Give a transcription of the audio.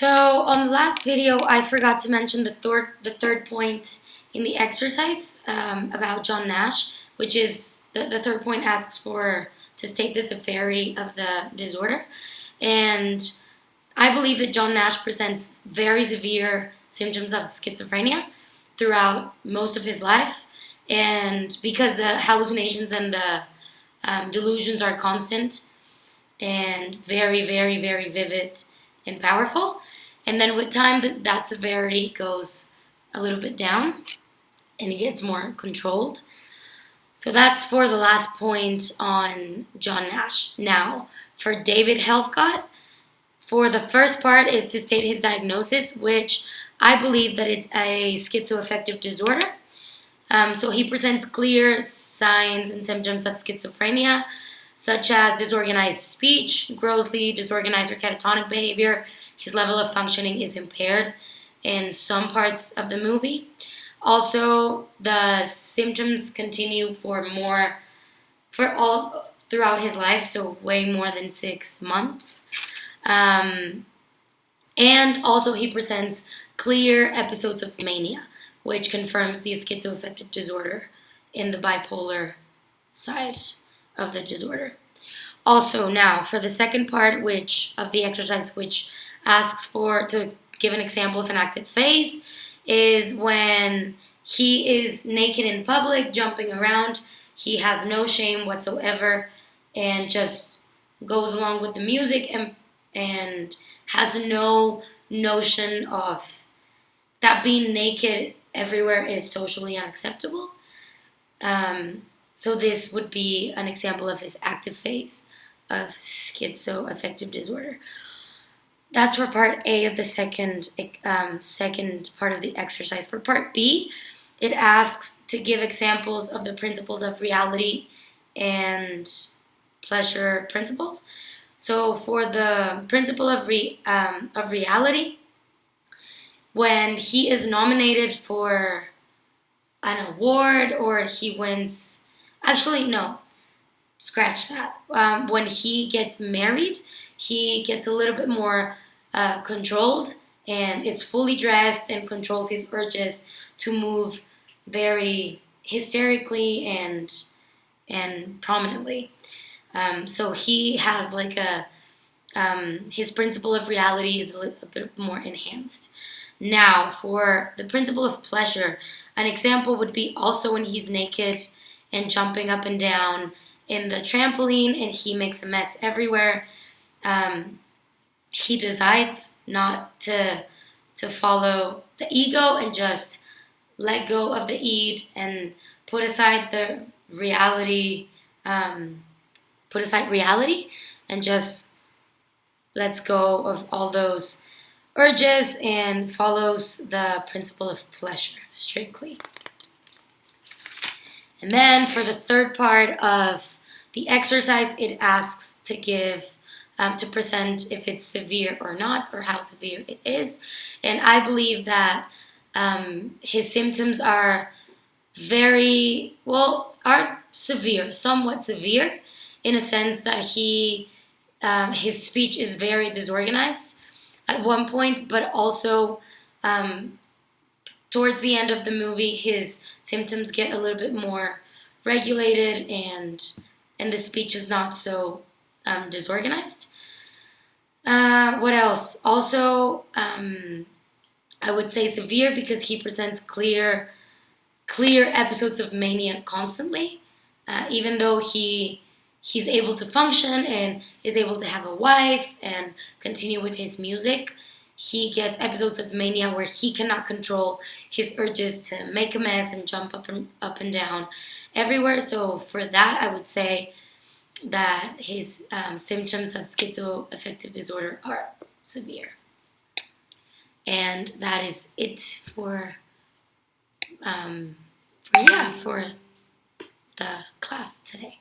So on the last video, I forgot to mention the third point in the exercise about John Nash, which is the third point asks for to state the severity of the disorder. And I believe that John Nash presents very severe symptoms of schizophrenia throughout most of his life. And because the hallucinations and the delusions are constant and very, very, very vivid and powerful. And then with time, that severity goes a little bit down and it gets more controlled. So that's for the last point on John Nash. Now, for David Helfgott, for the first part is to state his diagnosis, which I believe that it's a schizoaffective disorder. So he presents clear signs and symptoms of schizophrenia, such as disorganized speech, grossly disorganized or catatonic behavior. His level of functioning is impaired in some parts of the movie. Also, the symptoms continue all throughout his life, so way more than 6 months. And also he presents clear episodes of mania, which confirms the schizoaffective disorder in the bipolar side of the disorder. Also, now for the second part of the exercise, which asks to give an example of an active phase, is when he is naked in public, jumping around. He has no shame whatsoever and just goes along with the music and has no notion of that being naked everywhere is socially unacceptable. So this would be an example of his active phase of schizoaffective disorder. That's for part A of the second part of the exercise. For part B, it asks to give examples of the principles of reality and pleasure principles. So for the principle of reality, when he is nominated for an award or he wins, actually no, scratch that. When he gets married, he gets a little bit more controlled and is fully dressed and controls his urges to move very hysterically and prominently. So he has like his principle of reality is a bit more enhanced. Now, for the principle of pleasure, an example would be also when he's naked and jumping up and down in the trampoline and he makes a mess everywhere. He decides not to follow the ego and just let go of the id and put aside reality and just lets go of all those urges and follows the principle of pleasure strictly. And then for the third part of the exercise, it asks to present if it's severe or not, or how severe it is. And I believe that his symptoms are severe, somewhat severe, in a sense that his speech is very disorganized at one point, but also towards the end of the movie, his symptoms get a little bit more regulated and the speech is not so disorganized. What else? Also, I would say severe because he presents clear episodes of mania constantly, even though he's able to function and is able to have a wife and continue with his music. He gets episodes of mania where he cannot control his urges to make a mess and jump up and down everywhere. So for that, I would say that his symptoms of schizoaffective disorder are severe. And that is it for the class today.